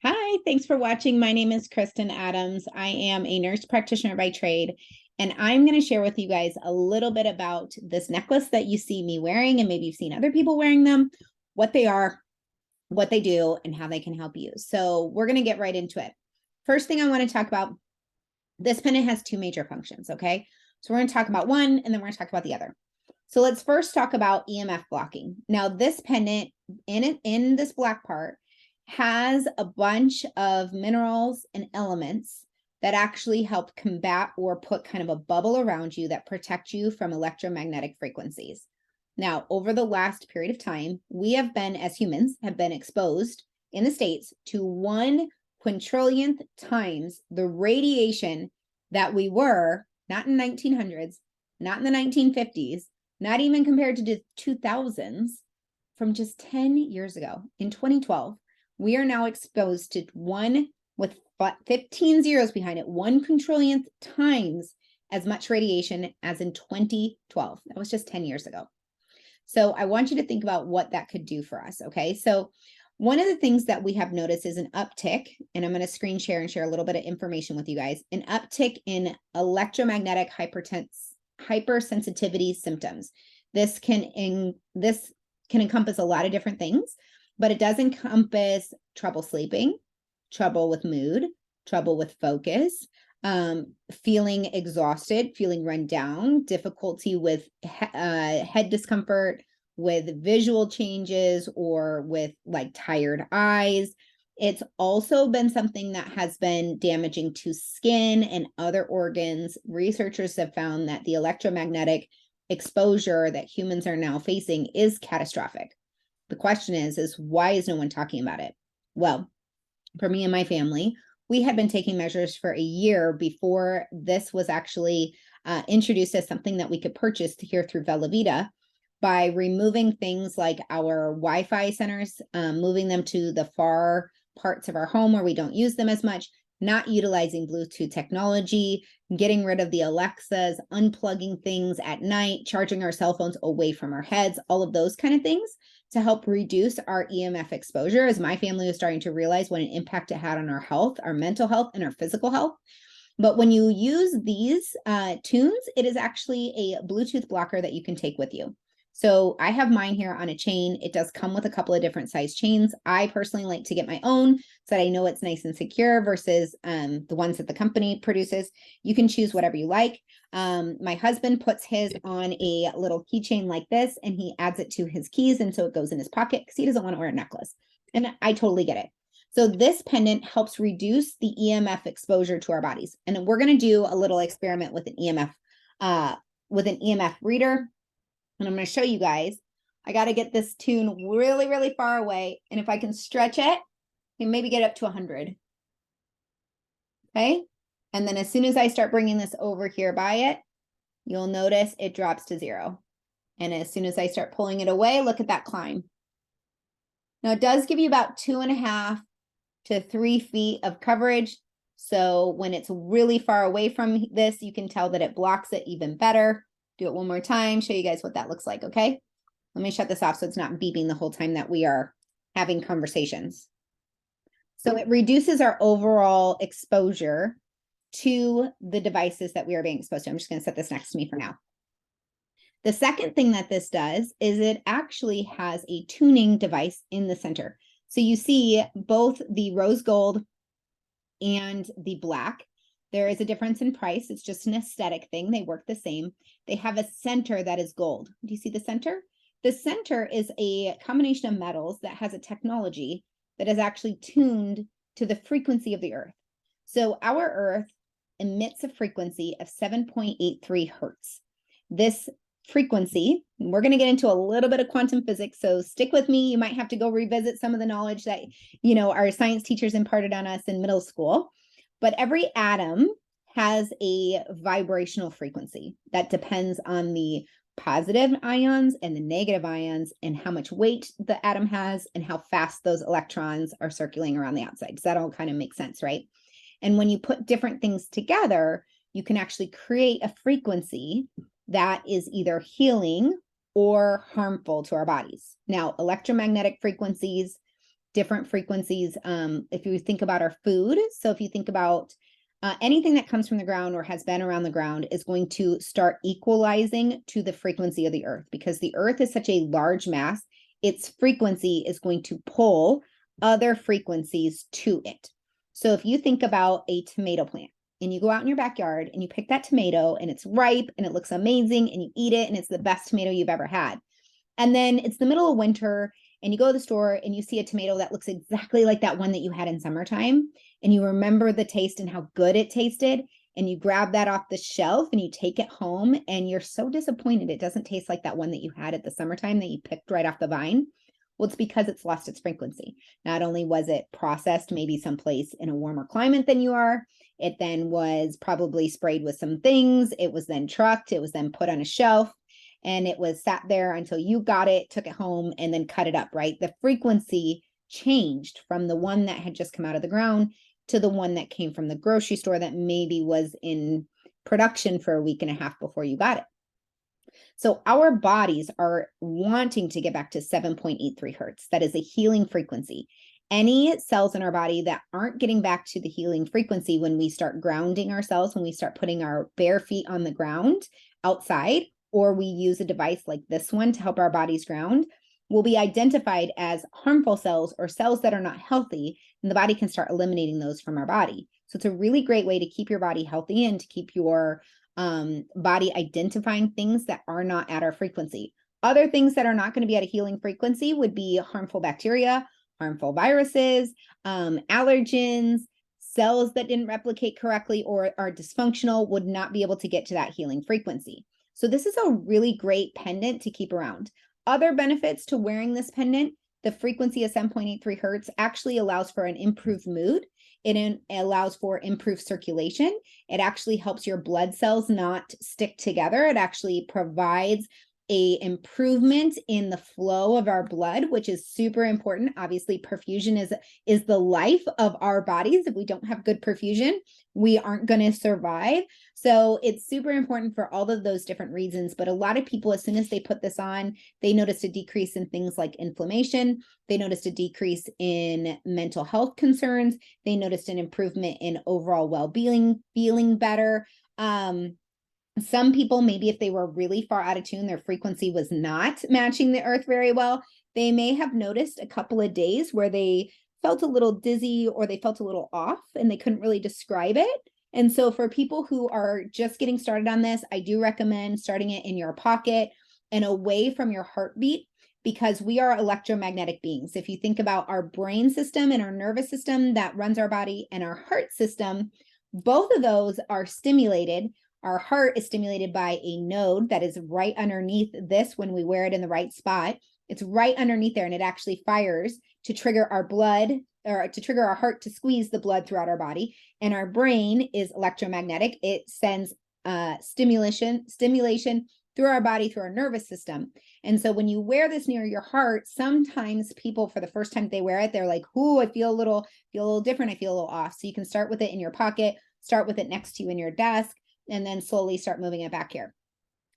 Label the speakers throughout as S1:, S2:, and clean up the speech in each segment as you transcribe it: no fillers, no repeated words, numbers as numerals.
S1: Hi, thanks for watching. My name is Kristin Adams. I am a nurse practitioner by trade, and I'm going to share with you guys a little bit about this necklace that you see me wearing, and maybe you've seen other people wearing them, what they are, what they do, and how they can help you. So we're going to get right into it. First thing I want to talk about, this pendant has two major functions, okay? So we're going to talk about one, and then we're going to talk about the other. So let's first talk about EMF blocking. Now, this pendant in this black part has a bunch of minerals and elements that actually help combat or put kind of a bubble around you that protect you from electromagnetic frequencies. Now, over the last period of time, we have been, as humans, have been exposed in the States to 1 quintrillionth times the radiation that we were, not in 1900s, not in the 1950s, not even compared to the 2000s, from just 10 years ago. In 2012, we are now exposed to 1 with 15 zeros behind it, 1 quintrillionth times as much radiation as in 2012. That was just 10 years ago. So I want you to think about what that could do for us, okay? So one of the things that we have noticed is an uptick, and I'm going to screen share and share a little bit of information with you guys, an uptick in electromagnetic hypersensitivity symptoms. This can encompass a lot of different things, but it does encompass trouble sleeping, trouble with mood, trouble with focus, feeling exhausted, feeling run down, difficulty with head discomfort, with visual changes, or with like tired eyes. It's also been something that has been damaging to skin and other organs. Researchers have found that the electromagnetic exposure that humans are now facing is catastrophic. The question is why is no one talking about it? Well, for me and my family, we had been taking measures for a year before this was actually introduced as something that we could purchase here through Velavita, by removing things like our Wi-Fi centers, moving them to the far parts of our home where we don't use them as much, not utilizing Bluetooth technology, getting rid of the Alexas, unplugging things at night, charging our cell phones away from our heads, all of those kind of things to help reduce our EMF exposure, as my family was starting to realize what an impact it had on our health, our mental health, and our physical health. But when you use these Tuuns, it is actually a Bluetooth blocker that you can take with you. So I have mine here on a chain. It does come with a couple of different size chains. I personally like to get my own so that I know it's nice and secure versus the ones that the company produces. You can choose whatever you like. My husband puts his on a little keychain like this, and he adds it to his keys, and so it goes in his pocket because he doesn't want to wear a necklace. And I totally get it. So this pendant helps reduce the EMF exposure to our bodies. And we're going to do a little experiment with an EMF reader. And I'm going to show you guys. I got to get this Tuun really, really far away. And if I can stretch it, I can maybe get up to 100. Okay. And then as soon as I start bringing this over here by it, you'll notice it drops to 0. And as soon as I start pulling it away, look at that climb. Now it does give you about 2.5 to 3 feet of coverage. So when it's really far away from this, you can tell that it blocks it even better. Do it one more time, show you guys what that looks like, okay? Let me shut this off so it's not beeping the whole time that we are having conversations. So it reduces our overall exposure to the devices that we are being exposed to. I'm just going to set this next to me for now. The second thing that this does is it actually has a tuning device in the center. So you see both the rose gold and the black. There is a difference in price. It's just an aesthetic thing. They work the same. They have a center that is gold. Do you see the center? The center is a combination of metals that has a technology that is actually tuned to the frequency of the Earth. So our Earth emits a frequency of 7.83 hertz. This frequency, and we're going to get into a little bit of quantum physics, so stick with me. You might have to go revisit some of the knowledge that, our science teachers imparted on us in middle school. But every atom has a vibrational frequency that depends on the positive ions and the negative ions and how much weight the atom has and how fast those electrons are circulating around the outside. Does that all kind of make sense, right? And when you put different things together, you can actually create a frequency that is either healing or harmful to our bodies. Now, electromagnetic frequencies different frequencies. If you think about our food, so if you think about anything that comes from the ground or has been around the ground is going to start equalizing to the frequency of the earth, because the earth is such a large mass. Its frequency is going to pull other frequencies to it. So if you think about a tomato plant and you go out in your backyard and you pick that tomato and it's ripe and it looks amazing and you eat it and it's the best tomato you've ever had. And then it's the middle of winter and you go to the store and you see a tomato that looks exactly like that one that you had in summertime, and you remember the taste and how good it tasted, and you grab that off the shelf and you take it home and you're so disappointed it doesn't taste like that one that you had at the summertime that you picked right off the vine. Well, it's because it's lost its frequency. Not only was it processed maybe someplace in a warmer climate than you are, it then was probably sprayed with some things. It was then trucked. It was then put on a shelf. And it was sat there until you got it, took it home, and then cut it up, right? The frequency changed from the one that had just come out of the ground to the one that came from the grocery store that maybe was in production for a week and a half before you got it. So our bodies are wanting to get back to 7.83 hertz. That is a healing frequency. Any cells in our body that aren't getting back to the healing frequency, when we start grounding ourselves, when we start putting our bare feet on the ground outside, or we use a device like this one to help our bodies ground, will be identified as harmful cells or cells that are not healthy, and the body can start eliminating those from our body. So it's a really great way to keep your body healthy and to keep your body identifying things that are not at our frequency. Other things that are not going to be at a healing frequency would be harmful bacteria, harmful viruses, allergens, cells that didn't replicate correctly or are dysfunctional would not be able to get to that healing frequency. So this is a really great pendant to keep around. Other benefits to wearing this pendant: the frequency of 7.83 hertz actually allows for an improved mood. It allows for improved circulation. It actually helps your blood cells not stick together. It actually provides a improvement in the flow of our blood, which is super important. Obviously, perfusion is the life of our bodies. If we don't have good perfusion, we aren't going to survive. So it's super important for all of those different reasons. But a lot of people, as soon as they put this on, they noticed a decrease in things like inflammation. They noticed a decrease in mental health concerns. They noticed an improvement in overall well-being, feeling better. Some people, maybe if they were really far out of tune, their frequency was not matching the earth very well, they may have noticed a couple of days where they felt a little dizzy or they felt a little off and they couldn't really describe it. And so for people who are just getting started on this, I do recommend starting it in your pocket and away from your heartbeat, because we are electromagnetic beings. If you think about our brain system and our nervous system that runs our body and our heart system, both of those are stimulated. Our heart is stimulated by a node that is right underneath this when we wear it in the right spot. It's right underneath there, and it actually fires to trigger our blood, or to trigger our heart to squeeze the blood throughout our body. And our brain is electromagnetic. It sends stimulation through our body, through our nervous system. And so when you wear this near your heart, sometimes people, for the first time they wear it, they're like, "Ooh, I feel a little different. I feel a little off." So you can start with it in your pocket, start with it next to you in your desk, and then slowly start moving it back here.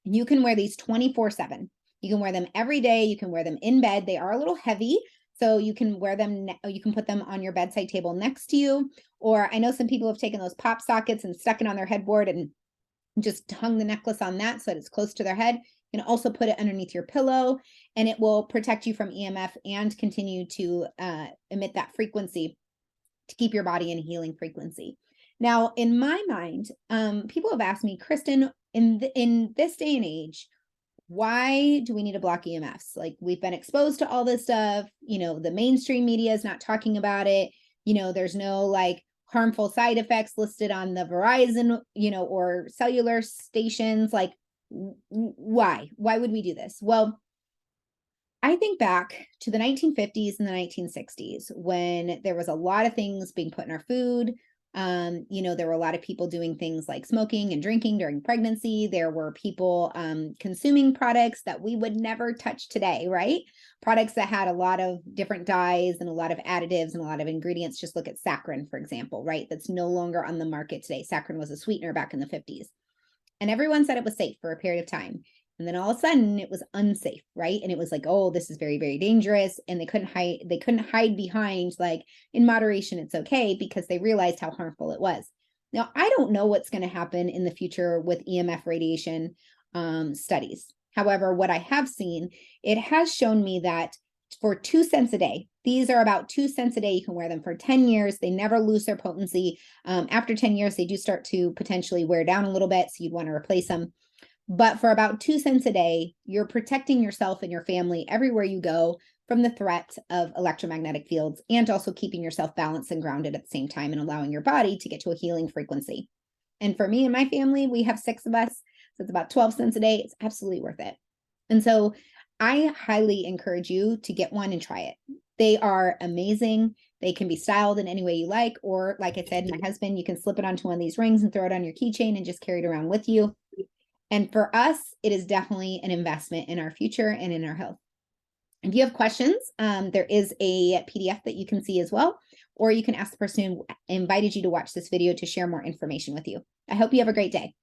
S1: You can wear these 24/7. You can wear them every day. You can wear them in bed. They are a little heavy, so you can wear them. You can put them on your bedside table next to you. Or I know some people have taken those pop sockets and stuck it on their headboard and just hung the necklace on that so that it's close to their head. You can also put it underneath your pillow, and it will protect you from EMF and continue to emit that frequency to keep your body in a healing frequency. Now, in my mind, people have asked me, Kristin, in this day and age, why do we need to block EMFs? Like, we've been exposed to all this stuff. The mainstream media is not talking about it. There's no like harmful side effects listed on the Verizon, or cellular stations. Like, why would we do this? Well, I think back to the 1950s and the 1960s when there was a lot of things being put in our food. There were a lot of people doing things like smoking and drinking during pregnancy. There were people consuming products that we would never touch today, right? Products that had a lot of different dyes and a lot of additives and a lot of ingredients. Just look at saccharin, for example, right? That's no longer on the market today. Saccharin was a sweetener back in the 50s. And everyone said it was safe for a period of time. And then all of a sudden it was unsafe, right? And it was like, oh, this is very, very dangerous. And they couldn't hide behind like, in moderation, it's okay, because they realized how harmful it was. Now, I don't know what's going to happen in the future with EMF radiation studies. However, what I have seen, it has shown me that for 2 cents a day, these are about 2 cents a day. You can wear them for 10 years. They never lose their potency. After 10 years, they do start to potentially wear down a little bit. So you'd want to replace them. But for about 2 cents a day, you're protecting yourself and your family everywhere you go from the threat of electromagnetic fields, and also keeping yourself balanced and grounded at the same time, and allowing your body to get to a healing frequency. And for me and my family, we have 6 of us. So it's about 12 cents a day. It's absolutely worth it. And so I highly encourage you to get one and try it. They are amazing. They can be styled in any way you like, or like I said, my husband, you can slip it onto one of these rings and throw it on your keychain and just carry it around with you. And for us, it is definitely an investment in our future and in our health. If you have questions, there is a PDF that you can see as well, or you can ask the person who invited you to watch this video to share more information with you. I hope you have a great day.